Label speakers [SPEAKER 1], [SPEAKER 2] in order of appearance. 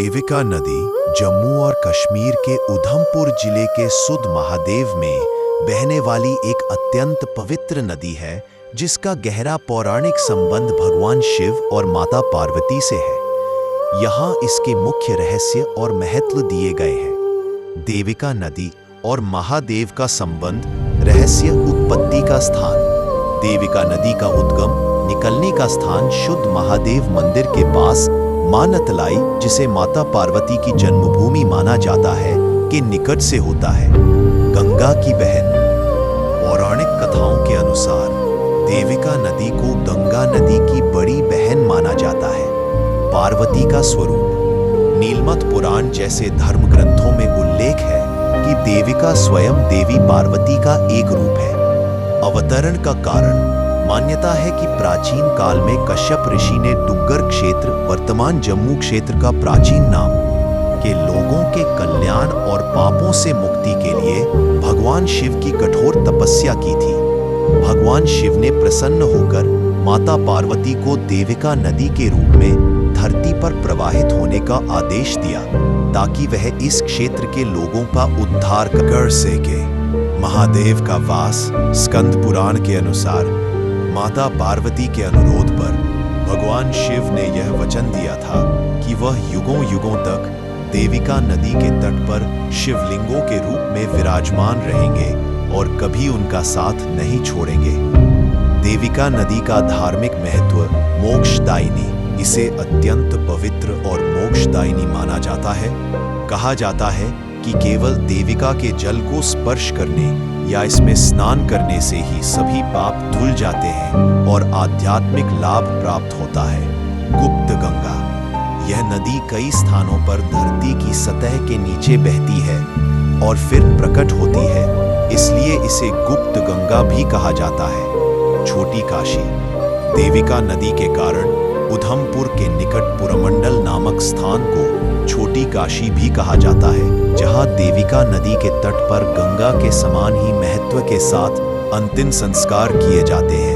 [SPEAKER 1] देविका नदी जम्मू और कश्मीर के उधमपुर जिले के सुध महादेव में बहने वाली एक अत्यंत पवित्र नदी है, जिसका गहरा पौराणिक संबंध भगवान शिव और माता पार्वती से है। यहाँ इसके मुख्य रहस्य और महत्व दिए गए हैं। देविका नदी और महादेव का संबंध। रहस्य। उत्पत्ति का स्थान। देविका नदी का उद्गम निकलने का स्थान शुद्ध महादेव मंदिर के पास मां नतलाई, जिसे माता पार्वती की जन्मभूमि माना जाता है, के निकट से होता है। गंगा की बहन। पौराणिक कथाओं के अनुसार देविका नदी को गंगा नदी की बड़ी बहन माना जाता है। पार्वती का स्वरूप। नीलमत पुराण जैसे धर्म ग्रंथों में उल्लेख है कि देविका स्वयं देवी पार्वती का एक रूप है। अवतरण का कारण। मान्यता है कि प्राचीन काल में कश्यप ऋषि ने डुग्गर क्षेत्र, वर्तमान जम्मू क्षेत्र का प्राचीन नाम, के लोगों के कल्याण और पापों से मुक्ति के लिए भगवान शिव की कठोर तपस्या की थी। भगवान शिव ने प्रसन्न होकर माता पार्वती को देविका नदी के रूप में धरती पर प्रवाहित होने का आदेश दिया, ताकि वह इस क्षेत्र के लोगों का उद्धार कर सके। महादेव का वास। स्कंद पुराण के अनुसार माता पार्वती के अनुरोध पर भगवान शिव ने यह वचन दिया था कि वह युगों युगों तक देविका नदी के तट पर शिवलिंगों के रूप में विराजमान रहेंगे और कभी उनका साथ नहीं छोड़ेंगे। देविका नदी का धार्मिक महत्व। मोक्षदायिनी। इसे अत्यंत पवित्र और मोक्षदायिनी माना जाता है। कहा जाता है कि केवल देविका के जल को स्पर्श करने या इसमें स्नान करने से ही सभी पाप धुल जाते हैं और आध्यात्मिक लाभ प्राप्त होता है। गुप्त गंगा। यह नदी कई स्थानों पर धरती की सतह के नीचे बहती है और फिर प्रकट होती है, इसलिए इसे गुप्त गंगा भी कहा जाता है। छोटी काशी। देविका नदी के कारण उधमपुर के निकट पुरमंडल नामक स्थान को छोटी काशी भी कहा जाता है, जहां देविका नदी के तट पर गंगा के समान ही महत्व के साथ अंतिम संस्कार किए जाते हैं।